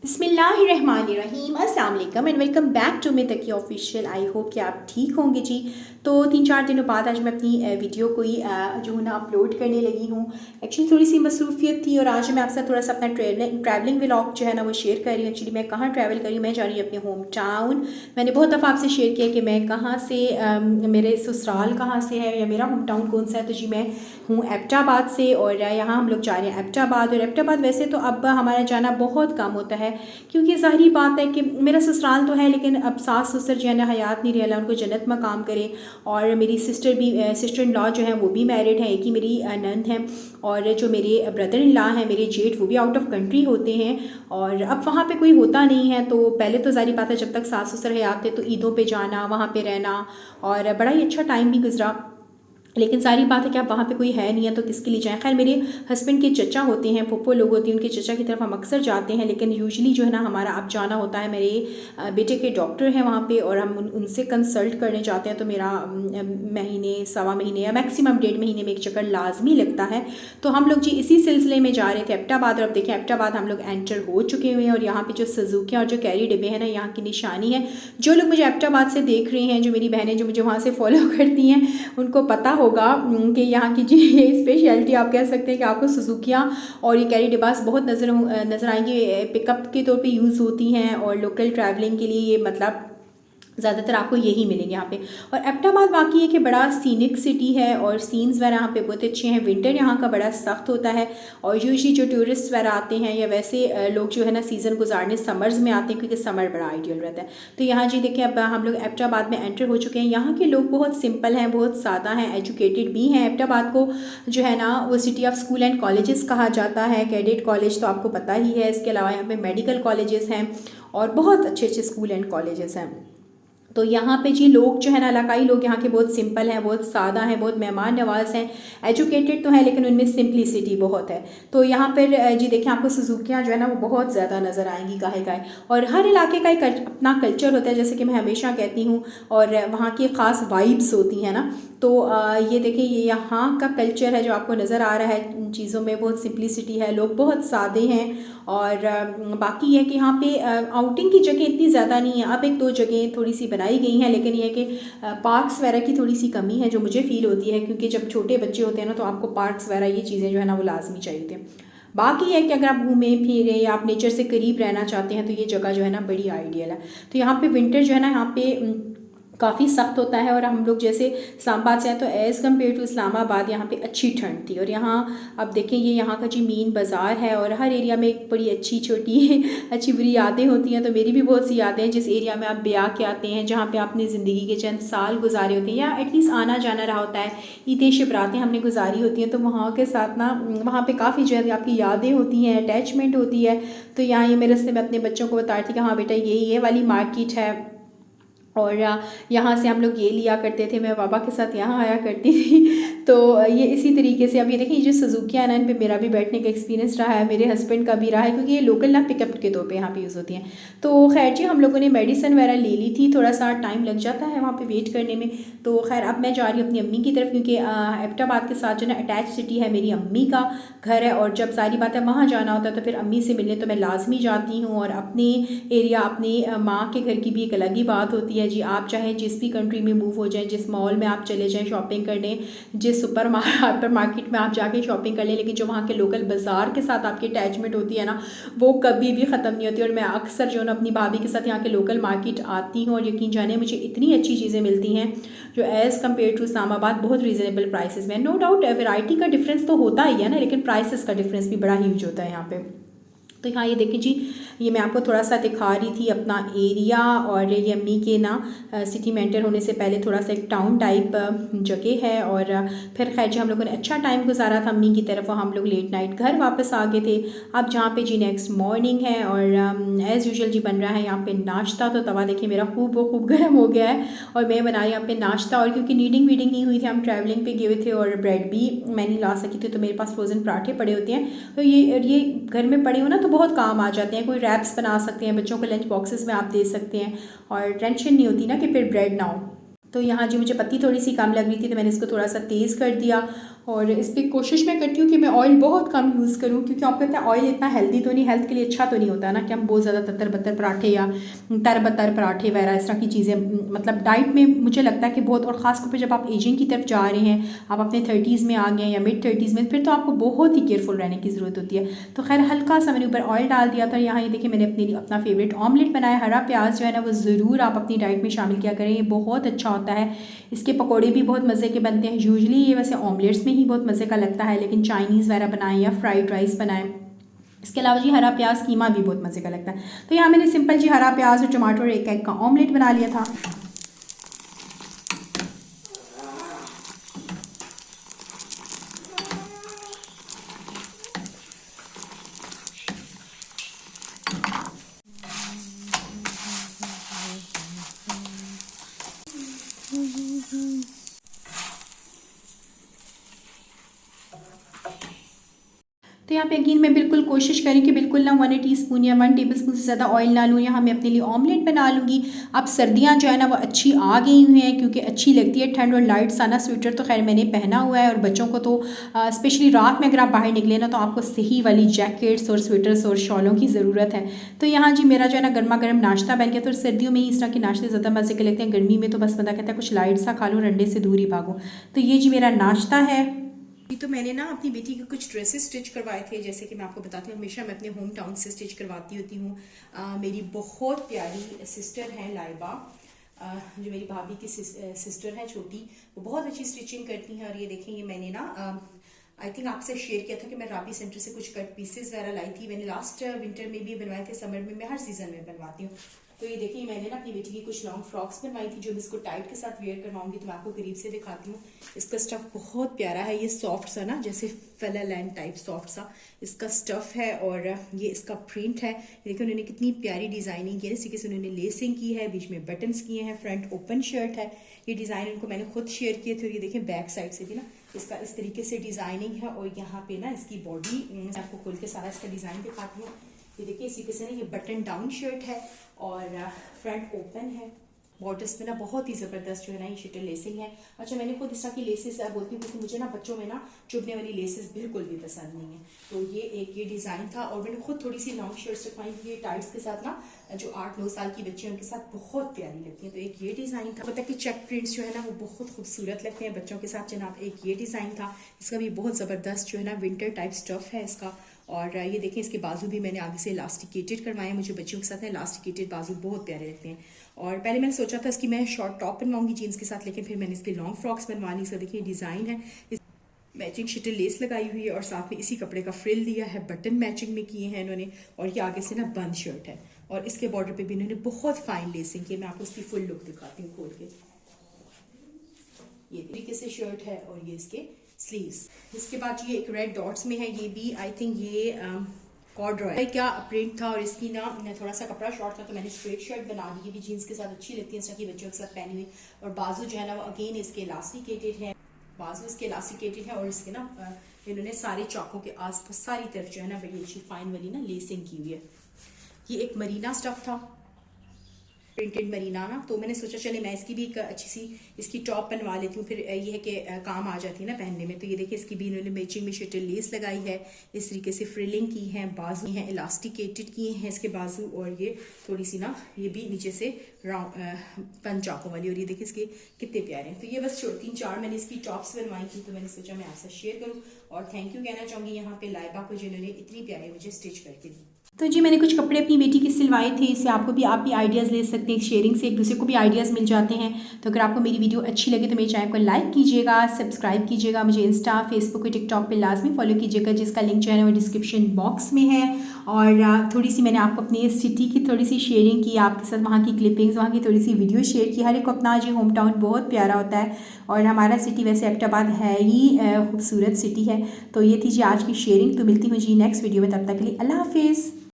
बिस्मिल्लाहिर्रहमानिर्रहीम, अस्सलाम वालेकुम and welcome back to me Taqi official. I hope कि आप ठीक होंगे जी। तो 3-4 दिनों बाद आज मैं अपनी वीडियो कोई जो है ना अपलोड करने लगी हूँ। एक्चुअली थोड़ी सी मसरूफियत थी और आज मैं आपसे थोड़ा सा अपना ट्रैवलिंग व्लॉग जो है ना वो शेयर कर रही हूँ। एक्चुअली मैं कहाँ ट्रैवल कर रही हूँ, मैं जा रही हूँ अपने होम टाउन। मैंने बहुत दफ़ा आपसे शेयर किया कि मैं कहाँ से मेरे ससुराल कहाँ से है या मेरा होम टाउन कौन सा है। तो जी मैं हूँ एबटाबाद से और यहाँ हम लोग जा रहे हैं एबटाबाद। और एबटाबाद वैसे तो अब हमारा जाना बहुत कम होता है, क्योंकि ज़ाहिर बात है कि मेरा ससुराल तो है लेकिन अब सास ससुर जो है ना हयात नहीं रहे, उनको जन्नत मकाम करे। और मेरी सिस्टर इन लॉ जो है वो भी मैरिड है, एक ही मेरी नंद है। और जो मेरे ब्रदर इन लॉ हैं, मेरे जेठ, वो भी आउट ऑफ कंट्री होते हैं। और अब वहाँ पे कोई होता नहीं है। तो पहले तो ज़ाहिर बात है जब तक सास ससुर हयात थे तो ईदों पे जाना, वहाँ पे रहना और बड़ा ही अच्छा टाइम भी गुजरा। लेकिन सारी बात है कि अब वहाँ पे कोई है नहीं है तो किसके लिए जाएं। खैर मेरे हस्बैंड के चचा होते हैं, फुप्पो लोग होते हैं, उनके चचा की तरफ हम अक्सर जाते हैं। लेकिन यूजुअली जो है ना हमारा अब जाना होता है, मेरे बेटे के डॉक्टर हैं वहाँ पे और हम उनसे कंसल्ट करने जाते हैं। तो मेरा महीने सवा महीने या मैक्सिमम 1.5 महीने में एक चक्कर लाजमी लगता है। तो हम लोग जी इसी सिलसिले में जा रहे थे एबटाबाद। और अब देखें एबटाबाद हम लोग एंटर हो चुके हुए हैं और यहाँ पर जो सुजुकी और जो कैरी डिब्बे हैं ना, यहाँ की निशानी है। जो लोग मुझे एबटाबाद से देख रहे हैं, जो मेरी बहनें जो मुझे वहाँ से फॉलो करती हैं, उनको पता होगा कि यहाँ की जी ये स्पेशलिटी आप कह सकते हैं कि आपको सुजुकियाँ और ये कैरी डिब्बास बहुत नज़र आएंगी। पिकअप के तौर पे यूज़ होती हैं और लोकल ट्रैवलिंग के लिए ये मतलब ज़्यादातर आपको यही मिलेंगे यहाँ पे। और एबटाबाद वाकई है कि बड़ा सीनिक सिटी है और सीन्स वगैरह यहाँ पे बहुत अच्छे हैं। विंटर यहाँ का बड़ा सख्त होता है और यूजुअली जो टूरिस्ट वगैरह आते हैं या वैसे लोग जो है ना सीज़न गुजारने समर्स में आते हैं, क्योंकि समर बड़ा आइडियल रहता है। तो यहाँ जी देखिए अब हम लोग एबटाबाद में एंटर हो चुके हैं। यहाँ के लोग बहुत सिंपल हैं, बहुत सादा हैं, एजुकेटेड भी हैं। एबटाबाद को जो है ना वो city of school and colleges कहा जाता है। कैडेट कॉलेज तो आपको पता ही है, इसके अलावा यहाँ पे मेडिकल कॉलेजेस हैं और बहुत अच्छे अच्छे स्कूल एंड कॉलेजेस हैं। तो यहाँ पे जी लोग जो है ना इलाकाई लोग यहाँ के बहुत सिंपल हैं, बहुत सादा हैं, बहुत मेहमान नवाज हैं। एजुकेटेड तो हैं लेकिन उनमें सिंपलिसिटी बहुत है। तो यहाँ पर जी देखें आपको सुजुकियाँ जो है ना वो बहुत ज़्यादा नज़र आएंगी गाहे गाहे। और हर इलाके का एक अपना कल्चर होता है, जैसे कि मैं हमेशा कहती हूँ, और वहाँ की ख़ास वाइब्स होती हैं ना। तो ये देखिए ये यहाँ का कल्चर है जो आपको नज़र आ रहा है। चीज़ों में बहुत सिंपलिसिटी है, लोग बहुत सादे हैं। और बाकी ये है कि यहाँ पे आउटिंग की जगह इतनी ज़्यादा नहीं है। अब 1-2 जगह थोड़ी सी बनाई गई हैं, लेकिन ये है कि पार्क्स वगैरह की थोड़ी सी कमी है जो मुझे फ़ील होती है, क्योंकि जब छोटे बच्चे होते हैं ना तो आपको पार्क्स वगैरह ये चीज़ें जो है ना वो लाजमी चाहिए होती हैं। बाकी है कि अगर आप घूमें फिरें या आप नेचर से करीब रहना चाहते हैं तो ये जगह जो है ना बड़ी आइडियल है। तो यहाँ पे विंटर जो है ना यहाँ पे काफ़ी सख्त होता है। और हम लोग जैसे इस्लामाबाद से हैं तो एज़ कम्पेयर टू इस्लामाबाद यहाँ पे अच्छी ठंड थी। और यहाँ अब देखें ये यहाँ का जी मेन बाज़ार है और हर एरिया में एक बड़ी अच्छी छोटी अच्छी बुरी यादें होती हैं। तो मेरी भी बहुत सी यादें हैं जिस एरिया में आप ब्याह के आते हैं, जहाँ पे आपने ज़िंदगी के चंद साल गुजारे होते हैं या एटलीस्ट आना जाना रहा होता है, ईदें शिवरातें हमने गुजारी होती हैं। तो वहाँ के साथ ना वहाँ पर काफ़ी ज़्यादा आपकी यादें होती हैं, अटैचमेंट होती है। तो यहाँ ये मेरे से मैं अपने बच्चों को बता रही थी कि हाँ बेटा ये वाली मार्केट है और यहाँ से हम लोग ये लिया करते थे, मैं पापा के साथ यहाँ आया करती थी। तो ये इसी तरीके से अब ये देखिए जो सुजुकियाँ है ना, इन पे मेरा भी बैठने का एक्सपीरियंस रहा है, मेरे हस्बैंड का भी रहा है, क्योंकि ये लोकल ना पिकअप के तौर पे यहाँ पे यूज़ होती हैं। तो खैर जी हम लोगों ने मेडिसिन वगैरह ले ली थी, थोड़ा सा टाइम लग जाता है वहाँ पर वेट करने में। तो खैर अब मैं जा रही हूँ अपनी अम्मी की तरफ, क्योंकि एबटाबाद के साथ जो ना अटैच सिटी है, मेरी अम्मी का घर है। और जब सारी बात है वहाँ जाना होता है तो फिर अम्मी से मिलने तो मैं लाजमी जाती हूँ। और अपने एरिया अपनी माँ के घर की भी एक अलग ही बात होती है जी। आप चाहे जिस भी कंट्री में मूव हो जाएं, जिस मॉल में आप चले जाएं शॉपिंग करने, जिस सुपर मार्केट में आप जाके शॉपिंग कर लें, लेकिन जो वहाँ के लोकल बाज़ार के साथ आपकी अटैचमेंट होती है ना वो कभी भी ख़त्म नहीं होती। और मैं अक्सर जो ना अपनी भाभी के साथ यहाँ के लोकल मार्केट आती हूँ और यकीन जाने मुझे इतनी अच्छी चीज़ें मिलती हैं जो एज़ कम्पेयर टू इस्लामाबाद बहुत रीज़नेबल प्राइसेस में। नो डाउट वैरायटी का डिफरेंस तो होता ही है ना, लेकिन प्राइसेस का डिफरेंस भी बड़ा ह्यूज होता है यहाँ पे। तो यहाँ ये देखिए जी, ये मैं आपको थोड़ा सा दिखा रही थी अपना एरिया। और ये अम्मी के ना सिटी में एंटर होने से पहले थोड़ा सा एक टाउन टाइप जगह है। और फिर खैर जी हम लोगों ने अच्छा टाइम गुजारा था अम्मी की तरफ, और हम लोग लेट नाइट घर वापस आ गए थे। अब जहाँ पे जी नेक्स्ट मॉर्निंग है और एज़ यूजुअल जी बन रहा है यहाँ पे नाश्ता। तो तवा देखिए मेरा खूब गर्म हो गया है और मैं बना रही यहाँ पे नाश्ता। और क्योंकि नीडिंग वीडिंग नहीं हुई थी, हम ट्रैवलिंग पे गए हुए थे और ब्रेड भी मैं नहीं ला सकी थी, तो मेरे पास फ्रोज़न पराठे पड़े होते हैं। तो ये घर में पड़े हो ना तो बहुत काम आ जाते हैं। कोई रैप्स बना सकते हैं, बच्चों को लंच बॉक्सेस में आप दे सकते हैं और टेंशन नहीं होती ना कि फिर ब्रेड ना हो। तो यहाँ जी मुझे पत्ती थोड़ी सी कम लग रही थी तो मैंने इसको थोड़ा सा तेज़ कर दिया। और इस पर कोशिश मैं करती हूँ कि मैं ऑयल बहुत कम यूज़ करूँ, क्योंकि आपको पता है ऑयल इतना हेल्दी तो नहीं, हेल्थ के लिए अच्छा तो नहीं होता ना कि हम बहुत ज़्यादा ततर बतर पराठे या तर बतर पराठे वगैरह इस तरह की चीज़ें मतलब डाइट में मुझे लगता है कि बहुत, और ख़ास तौर पर जब आप एजिंग की तरफ जा रहे हैं, आप अपने 30s में आ गए हैं या मिड 30s में, फिर तो आपको बहुत ही केयरफुल रहने की ज़रूरत होती है। तो खैर हल्का सा मैंने ऊपर ऑयल डाल दिया था। यहाँ ये देखिए मैंने अपने लिए अपना फेवरेट ऑमलेट बनाया। हरा प्याज जो है ना वो ज़रूर आप अपनी डाइट में शामिल किया करें, ये बहुत अच्छा होता है। इसके पकौड़े भी बहुत मज़े के बनते हैं। यूजुअली ये वैसे ऑमलेट्स में ही बहुत मज़े का लगता है, लेकिन चाइनीज़ वगैरह बनाएं या फ्राइड राइस बनाएं, इसके अलावा जी हरा प्याज कीमा भी बहुत मज़े का लगता है। तो यहाँ मैंने सिंपल जी हरा प्याज और टमाटर और एक एग का ऑमलेट बना लिया था। तो यहाँ पे अगेन मैं बिल्कुल कोशिश करें कि बिल्कुल ना 1 टीस्पून या 1 टेबलस्पून से ज़्यादा ऑयल ना लूँ। यहाँ मैं अपने लिए ऑमलेट बना लूँगी। अब सर्दियाँ जो है ना वो अच्छी आ गई हुई हैं, क्योंकि अच्छी लगती है ठंड, और लाइट सा ना स्वेटर तो खैर मैंने पहना हुआ है, और बच्चों को तो स्पेशली रात में अगर आप बाहर निकले ना तो आपको सही वाली जैकेट्स और स्वेटर्स और शॉलों की ज़रूरत है। तो यहाँ जी मेरा जो है ना गर्मा गर्म नाश्ता बन गया। तो सर्दियों में ही इस तरह के नाश्ते ज़्यादा मज़े के लगते हैं, गर्मी में तो बस बंदा कहता है कुछ लाइट सा खा लूँ, रंडे से दूर ही भागूँ। तो ये जी मेरा नाश्ता है। तो मैंने ना अपनी बेटी के कुछ ड्रेसेस स्टिच करवाए थे, जैसे कि मैं आपको बताती हूँ हमेशा मैं अपने होम टाउन से स्टिच करवाती होती हूँ। मेरी बहुत प्यारी सिस्टर है लाइबा, जो मेरी भाभी की सिस्टर है छोटी, वो बहुत अच्छी स्टिचिंग करती हैं। और ये देखें, ये मैंने ना आई थिंक आपसे शेयर किया था कि मैं राबी सेंटर से कुछ कट पीसेस वगैरह लाई थी। मैंने लास्ट विंटर में भी बनवाए थे, समर में मैं हर सीजन में बनवाती हूँ। तो ये देखिए मैंने ना अपनी बेटी की कुछ लॉन्ग फ्रॉक्स बनवाई थी, जो मैं इसको टाइट के साथ वेयर करवाऊंगी। तो मैं आपको करीब से दिखाती हूँ। इसका स्टफ बहुत प्यारा है, ये सॉफ्ट सा ना जैसे फेला लैंड टाइप सॉफ्ट सा इसका स्टफ है, और ये इसका प्रिंट है। देखिए उन्होंने कितनी प्यारी डिजाइनिंग की है, इसी से उन्होंने लेसिंग की है, बीच में बटन्स किए हैं, फ्रंट ओपन शर्ट है। ये डिजाइन उनको मैंने खुद शेयर किए थे। और ये देखें बैक साइड से भी ना इसका इस तरीके से डिजाइनिंग है, और यहाँ पे ना इसकी बॉडी, मैं आपको खोल के सारा इसका डिजाइन दिखाती हूँ। ये देखिए इसी के से ना ये बटन डाउन शर्ट है और फ्रंट ओपन है। बॉर्डर्स में ना बहुत ही ज़बरदस्त जो है ना ये शटल लेसिंग है। अच्छा, मैंने खुद इस तरह की लेसेस बोलती हूँ, क्योंकि मुझे ना बच्चों में ना चुभने वाली लेसेस बिल्कुल भी पसंद नहीं है। तो ये डिज़ाइन था, और मैंने खुद थोड़ी सी लॉन्ग शर्ट्स रखवाई थी, ये टाइट्स के साथ ना जो 8-9 साल की बच्ची हैं उनके साथ बहुत प्यारी लगती हैं। तो एक ये डिज़ाइन था। पता है कि चेक प्रिंट्स जो है ना वो बहुत खूबसूरत लगते हैं बच्चों के साथ। जनाब एक ये डिज़ाइन था, इसका भी बहुत ज़बरदस्त जो है ना विंटर टाइप स्टफ है इसका। और ये देखें इसके बाजू भी मैंने आगे से इलास्टिकेटेड करवाए हैं। मुझे बच्चियों के साथ इलास्टिकेटेड बाजू बहुत प्यारे लगते हैं। और पहले मैंने सोचा था इसकी मैं शॉर्ट टॉप बनवाऊंगी जीन्स के साथ, लेकिन फिर मैंने इसकी लॉन्ग फ्रॉक्स बनवा ली। इसका देखिए डिज़ाइन है, मैचिंग शटल लेस लगाई हुई है, और साथ में इसी कपड़े का फ्रिल दिया है, बटन मैचिंग में किए हैं इन्होंने। और ये आगे से ना बंद शर्ट है, और इसके बॉर्डर पे भी इन्होंने बहुत फाइन लेसिंग की है। मैं आपको इसकी फुल लुक दिखाती हूँ खोल के। ये तरीके से शर्ट है, और ये इसके स्लीव्स। इसके बाद ये एक रेड डॉट्स में है, ये भी आई थिंक ये कॉर्डरॉय क्या प्रिंट था, और इसकी ना थोड़ा सा कपड़ा शॉर्ट था तो मैंने स्ट्रेट शर्ट बना दी। ये भी जीन्स के साथ अच्छी लगती है, इस तरह की बच्चों के साथ पहनी हुई। और बाजू जो है ना वो अगेन इसके इलास्टिकेटेड है, बाजू इसके इलास्टिकेटेड है, और इसके ना इन्होंने सारे चौकों के आसपास सारी तरफ जो है ना बड़ी अच्छी फाइन वाली ना लेसिंग की हुई है। ये एक मरीना स्टफ था, प्रिंटेड मरीना ना, तो मैंने सोचा चले मैं इसकी भी एक अच्छी सी इसकी टॉप बनवा लेती हूँ, फिर ये है कि काम आ जाती है ना पहनने में। तो ये देखिए इसकी भी इन्होंने मैचिंग में शटल लेस लगाई है, इस तरीके से फ्रिलिंग की है, बाजू हैं इलास्टिकेटेड किए हैं इसके बाजू, और ये थोड़ी सी ना ये भी नीचे से राउंड पंच चाकों वाली। और ये देखिए इसके कितने प्यारे हैं। तो ये बस 3-4 मैंने इसकी टॉप्स बनवाई थी, तो मैंने सोचा मैं आपसे शेयर करूँ। और थैंक यू कहना चाहूँगी यहाँ पे लाइबा को, जिन्होंने इतनी प्यारे मुझे स्टिच करके दी। तो जी मैंने कुछ कपड़े अपनी बेटी के सिलवाए थे, इससे आप भी आइडियाज़ ले सकते हैं। शेयरिंग से एक दूसरे को भी आइडियाज़ मिल जाते हैं। तो अगर आपको मेरी वीडियो अच्छी लगे तो मेरे चैनल को लाइक कीजिएगा, सब्सक्राइब कीजिएगा, मुझे इंस्टा, फेसबुक और टिकटॉक पे लाजमी फॉलो कीजिएगा, जिसका लिंक जो है वो डिस्क्रिप्शन बॉक्स में है। और थोड़ी सी मैंने आपको अपनी सिटी की थोड़ी सी शेयरिंग की आपके साथ, वहाँ की क्लिपिंग्स, वहाँ की थोड़ी सी वीडियो शेयर की। हर एक को अपना जी होम टाउन बहुत प्यारा होता है, और हमारा सिटी वैसे एबटाबाद है ही खूबसूरत सिटी है। तो ये थी जी आज की शेयरिंग। तो मिलती हूँ जी नेक्स्ट वीडियो में, तब तक के लिए अल्लाह हाफिज़।